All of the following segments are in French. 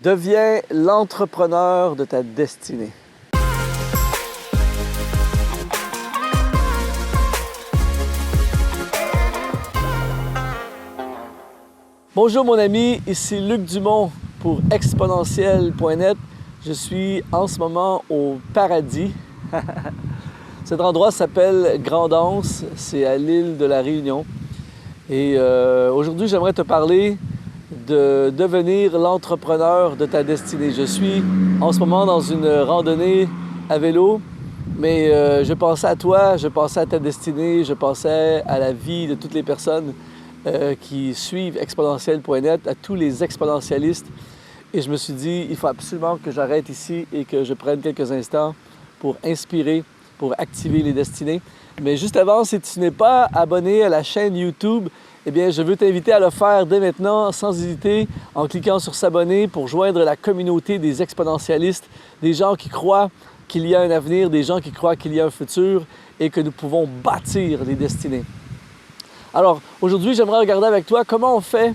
Deviens l'entrepreneur de ta destinée. Bonjour mon ami, ici Luc Dumont pour exponentiel.net. Je suis en ce moment au paradis. Cet endroit s'appelle Grande-Anse, c'est à l'île de la Réunion. Et aujourd'hui, j'aimerais te parler de devenir l'entrepreneur de ta destinée. Je suis en ce moment dans une randonnée à vélo, mais je pensais à toi, je pensais à ta destinée, je pensais à la vie de toutes les personnes qui suivent exponentiel.net, à tous les exponentialistes. Et je me suis dit, il faut absolument que j'arrête ici et que je prenne quelques instants pour inspirer, pour activer les destinées. Mais juste avant, si tu n'es pas abonné à la chaîne YouTube, eh bien, je veux t'inviter à le faire dès maintenant, sans hésiter, en cliquant sur s'abonner pour joindre la communauté des exponentialistes, des gens qui croient qu'il y a un avenir, des gens qui croient qu'il y a un futur et que nous pouvons bâtir les destinées. Alors, aujourd'hui, j'aimerais regarder avec toi comment on fait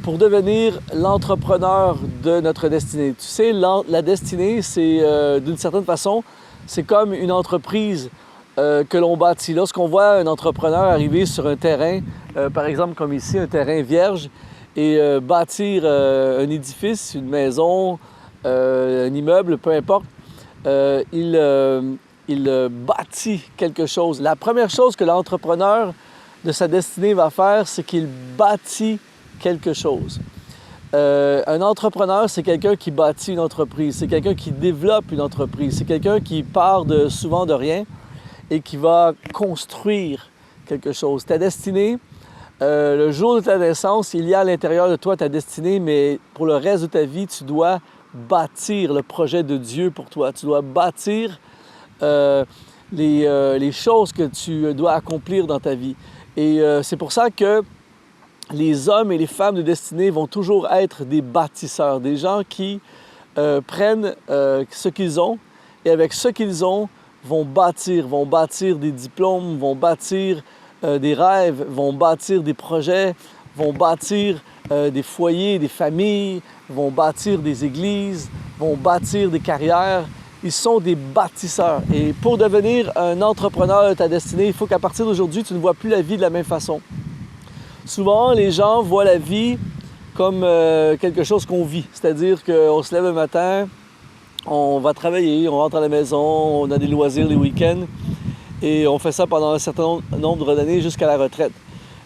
pour devenir l'entrepreneur de notre destinée. Tu sais, la destinée, c'est d'une certaine façon, c'est comme une entreprise que l'on bâtit. Lorsqu'on voit un entrepreneur arriver sur un terrain, par exemple comme ici, un terrain vierge, et bâtir un édifice, une maison, un immeuble, peu importe, il bâtit quelque chose. La première chose que l'entrepreneur de sa destinée va faire, c'est qu'il bâtit quelque chose. Un entrepreneur, c'est quelqu'un qui bâtit une entreprise, c'est quelqu'un qui développe une entreprise, c'est quelqu'un qui part souvent de rien et qui va construire quelque chose. Ta destinée, le jour de ta naissance, il y a à l'intérieur de toi ta destinée, mais pour le reste de ta vie, tu dois bâtir le projet de Dieu pour toi. Tu dois bâtir les choses que tu dois accomplir dans ta vie. Et c'est pour ça que les hommes et les femmes de destinée vont toujours être des bâtisseurs, des gens qui prennent ce qu'ils ont et avec ce qu'ils ont, vont bâtir des diplômes, vont bâtir des rêves, vont bâtir des projets, vont bâtir des foyers, des familles, vont bâtir des églises, vont bâtir des carrières. Ils sont des bâtisseurs. Et pour devenir un entrepreneur de ta destinée, il faut qu'à partir d'aujourd'hui, tu ne vois plus la vie de la même façon. Souvent, les gens voient la vie comme quelque chose qu'on vit. C'est-à-dire qu'on se lève le matin, on va travailler, on rentre à la maison, on a des loisirs les week-ends et on fait ça pendant un certain nombre d'années jusqu'à la retraite.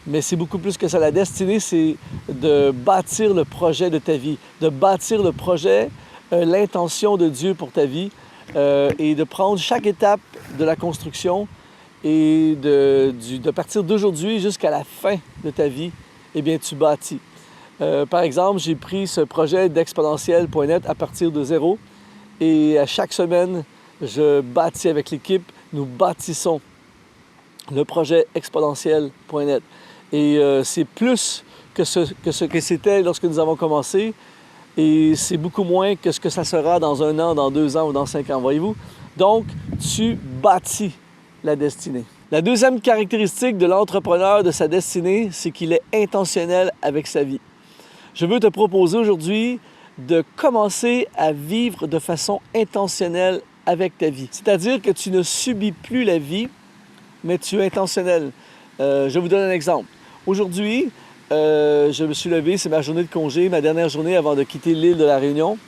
Mais c'est beaucoup plus que ça. La destinée, c'est de bâtir le projet de ta vie, de bâtir le projet, l'intention de Dieu pour ta vie et de prendre chaque étape de la construction et de partir d'aujourd'hui jusqu'à la fin de ta vie, eh bien, tu bâtis. Par exemple, j'ai pris ce projet d'exponentiel.net à partir de zéro. Et à chaque semaine, je bâtis avec l'équipe, nous bâtissons le projet exponentiel.net. Et c'est plus que ce que c'était lorsque nous avons commencé. Et c'est beaucoup moins que ce que ça sera dans 1 an, dans 2 ans ou dans 5 ans, voyez-vous? Donc, tu bâtis la destinée. La deuxième caractéristique de l'entrepreneur de sa destinée, c'est qu'il est intentionnel avec sa vie. Je veux te proposer aujourd'hui de commencer à vivre de façon intentionnelle avec ta vie. C'est-à-dire que tu ne subis plus la vie, mais tu es intentionnel. Je vous donne un exemple. Aujourd'hui, je me suis levé, c'est ma journée de congé, ma dernière journée avant de quitter l'île de la Réunion.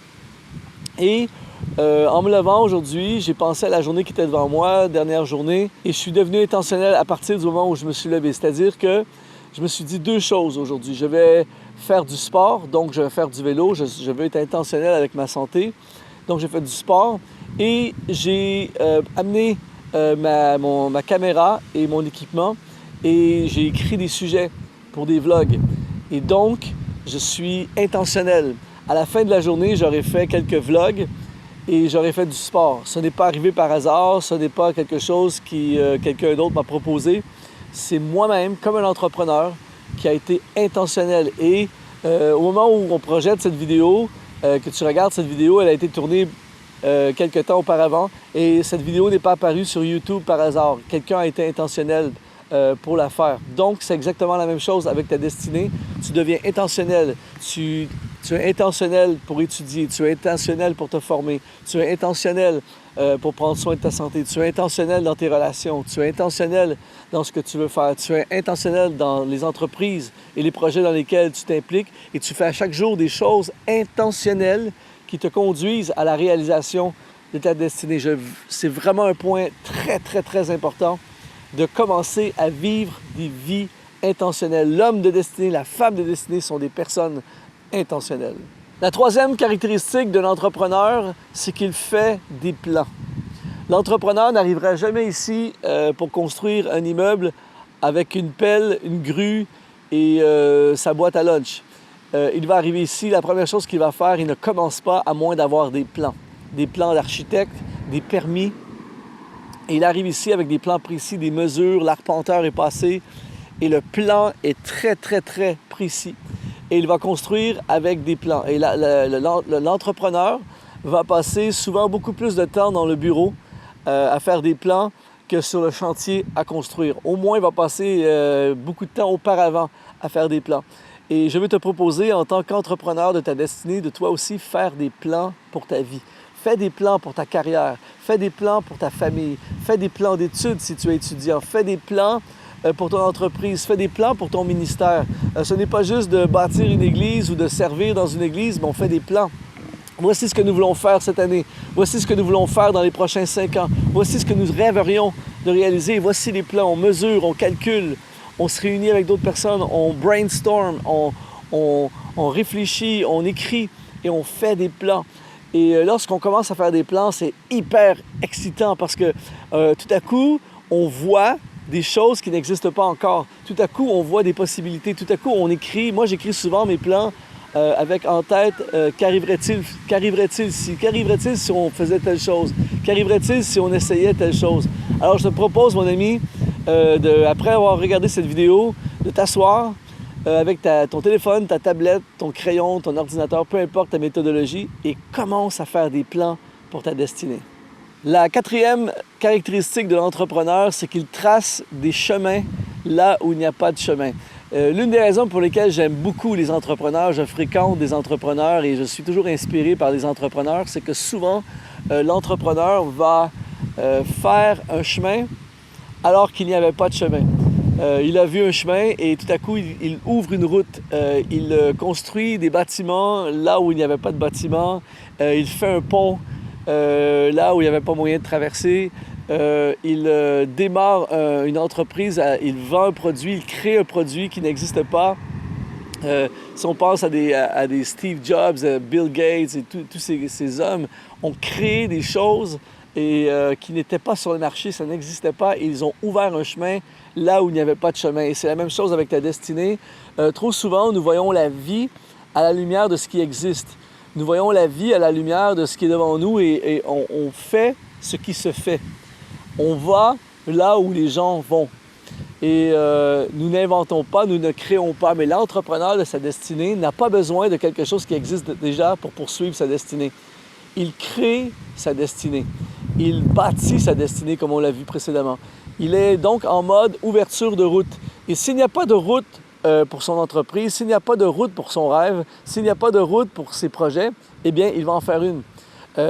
Et en me levant aujourd'hui, j'ai pensé à la journée qui était devant moi, dernière journée, et je suis devenu intentionnel à partir du moment où je me suis levé. C'est-à-dire que je me suis dit 2 choses aujourd'hui. Je vais faire du sport, donc je vais faire du vélo, je veux être intentionnel avec ma santé. Donc j'ai fait du sport et j'ai amené ma caméra et mon équipement et j'ai écrit des sujets pour des vlogs. Et donc, je suis intentionnel. À la fin de la journée, j'aurai fait quelques vlogs et j'aurai fait du sport. Ce n'est pas arrivé par hasard, ce n'est pas quelque chose que quelqu'un d'autre m'a proposé. C'est moi-même, comme un entrepreneur, qui a été intentionnel. Et au moment où on projette cette vidéo, que tu regardes cette vidéo, elle a été tournée quelques temps auparavant et cette vidéo n'est pas apparue sur YouTube par hasard. Quelqu'un a été intentionnel pour la faire. Donc, c'est exactement la même chose avec ta destinée. Tu deviens intentionnel. Tu Tu es intentionnel pour étudier, tu es intentionnel pour te former, tu es intentionnel pour prendre soin de ta santé, tu es intentionnel dans tes relations, tu es intentionnel dans ce que tu veux faire, tu es intentionnel dans les entreprises et les projets dans lesquels tu t'impliques et tu fais à chaque jour des choses intentionnelles qui te conduisent à la réalisation de ta destinée. C'est vraiment un point très important de commencer à vivre des vies intentionnelles. L'homme de destinée, la femme de destinée sont des personnes intentionnelles. La troisième caractéristique de l'entrepreneur, c'est qu'il fait des plans. L'entrepreneur n'arrivera jamais ici pour construire un immeuble avec une pelle, une grue et sa boîte à lunch. Il va arriver ici, la première chose qu'il va faire, il ne commence pas à moins d'avoir des plans d'architecte, des permis. Et il arrive ici avec des plans précis, des mesures, l'arpenteur est passé et le plan est très précis. Et il va construire avec des plans. Et l'entrepreneur va passer souvent beaucoup plus de temps dans le bureau à faire des plans que sur le chantier à construire. Au moins, il va passer beaucoup de temps auparavant à faire des plans. Et je veux te proposer, en tant qu'entrepreneur de ta destinée, de toi aussi faire des plans pour ta vie. Fais des plans pour ta carrière, fais des plans pour ta famille, fais des plans d'études si tu es étudiant, fais des plans pour ton entreprise, fais des plans pour ton ministère. Ce n'est pas juste de bâtir une église ou de servir dans une église, mais on fait des plans. Voici ce que nous voulons faire cette année. Voici ce que nous voulons faire dans les prochains 5 ans. Voici ce que nous rêverions de réaliser. Voici les plans. On mesure, on calcule, on se réunit avec d'autres personnes, on brainstorm, on réfléchit, on écrit et on fait des plans. Et lorsqu'on commence à faire des plans, c'est hyper excitant parce que tout à coup, on voit des choses qui n'existent pas encore. Tout à coup, on voit des possibilités. Tout à coup, on écrit. Moi, j'écris souvent mes plans avec en tête qu'arriverait-il si? Qu'arriverait-il si on faisait telle chose? Qu'arriverait-il si on essayait telle chose? Alors, je te propose, mon ami, après avoir regardé cette vidéo, de t'asseoir avec ton téléphone, ta tablette, ton crayon, ton ordinateur, peu importe ta méthodologie, et commence à faire des plans pour ta destinée. La quatrième caractéristique de l'entrepreneur, c'est qu'il trace des chemins là où il n'y a pas de chemin. L'une des raisons pour lesquelles j'aime beaucoup les entrepreneurs, je fréquente des entrepreneurs et je suis toujours inspiré par les entrepreneurs, c'est que souvent, l'entrepreneur va faire un chemin alors qu'il n'y avait pas de chemin. Il a vu un chemin et tout à coup, il ouvre une route. Il construit des bâtiments là où il n'y avait pas de bâtiment. Il fait un pont là où il n'y avait pas moyen de traverser. Il démarre une entreprise, il vend un produit, il crée un produit qui n'existe pas. Si on pense à des Steve Jobs, Bill Gates et tous ces hommes, ont créé des choses qui n'étaient pas sur le marché, ça n'existait pas. Et ils ont ouvert un chemin là où il n'y avait pas de chemin. Et c'est la même chose avec ta destinée. Trop souvent, nous voyons la vie à la lumière de ce qui existe. Nous voyons la vie à la lumière de ce qui est devant nous et on fait ce qui se fait. On va là où les gens vont. Et nous n'inventons pas, nous ne créons pas. Mais l'entrepreneur de sa destinée n'a pas besoin de quelque chose qui existe déjà pour poursuivre sa destinée. Il crée sa destinée. Il bâtit sa destinée, comme on l'a vu précédemment. Il est donc en mode ouverture de route. Et s'il n'y a pas de route pour son entreprise, s'il n'y a pas de route pour son rêve, s'il n'y a pas de route pour ses projets, eh bien, il va en faire une.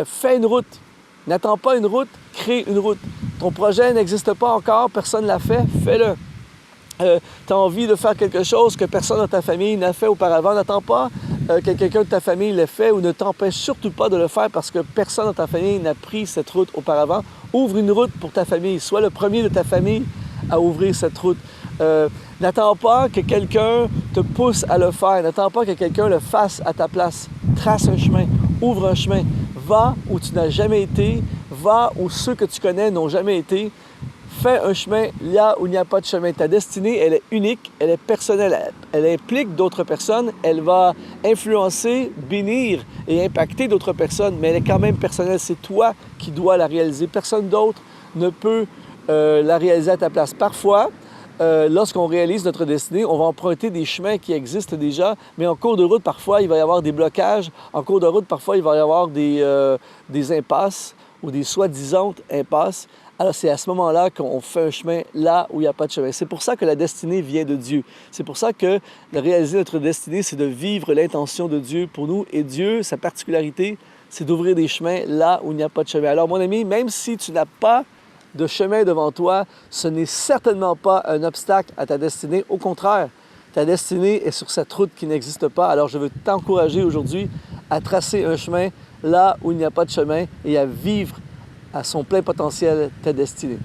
Fais une route. N'attends pas une route, crée une route. Ton projet n'existe pas encore, personne ne l'a fait, fais-le. Tu as envie de faire quelque chose que personne dans ta famille n'a fait auparavant, n'attends pas que quelqu'un de ta famille l'ait fait ou ne t'empêche surtout pas de le faire parce que personne dans ta famille n'a pris cette route auparavant. Ouvre une route pour ta famille, sois le premier de ta famille à ouvrir cette route. N'attends pas que quelqu'un te pousse à le faire, n'attends pas que quelqu'un le fasse à ta place. Trace un chemin, ouvre un chemin, va où tu n'as jamais été, va où ceux que tu connais n'ont jamais été. Fais un chemin là où il n'y a pas de chemin. Ta destinée, elle est unique, elle est personnelle, elle implique d'autres personnes, elle va influencer, bénir et impacter d'autres personnes, mais elle est quand même personnelle. C'est toi qui dois la réaliser. Personne d'autre ne peut la réaliser à ta place. Parfois, lorsqu'on réalise notre destinée, on va emprunter des chemins qui existent déjà, mais en cours de route, parfois, il va y avoir des blocages. En cours de route, parfois, il va y avoir des impasses ou des soi-disant impasses. Alors c'est à ce moment-là qu'on fait un chemin là où il n'y a pas de chemin. C'est pour ça que la destinée vient de Dieu. C'est pour ça que de réaliser notre destinée, c'est de vivre l'intention de Dieu pour nous. Et Dieu, sa particularité, c'est d'ouvrir des chemins là où il n'y a pas de chemin. Alors mon ami, même si tu n'as pas de chemin devant toi, ce n'est certainement pas un obstacle à ta destinée. Au contraire, ta destinée est sur cette route qui n'existe pas. Alors je veux t'encourager aujourd'hui à tracer un chemin là où il n'y a pas de chemin et à vivre à son plein potentiel ta destinée.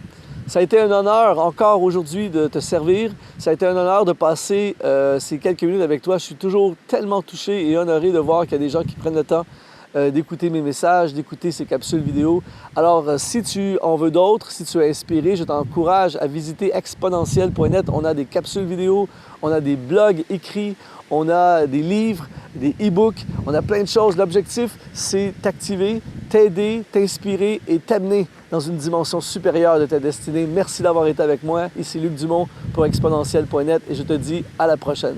Ça a été un honneur encore aujourd'hui de te servir. Ça a été un honneur de passer ces quelques minutes avec toi. Je suis toujours tellement touché et honoré de voir qu'il y a des gens qui prennent le temps d'écouter mes messages, d'écouter ces capsules vidéo. Alors, si tu en veux d'autres, si tu es inspiré, je t'encourage à visiter exponentiel.net. On a des capsules vidéo, on a des blogs écrits, on a des livres, des e-books, on a plein de choses. L'objectif, c'est t'activer, t'aider, t'inspirer et t'amener dans une dimension supérieure de ta destinée. Merci d'avoir été avec moi. Ici Luc Dumont pour exponentiel.net et je te dis à la prochaine.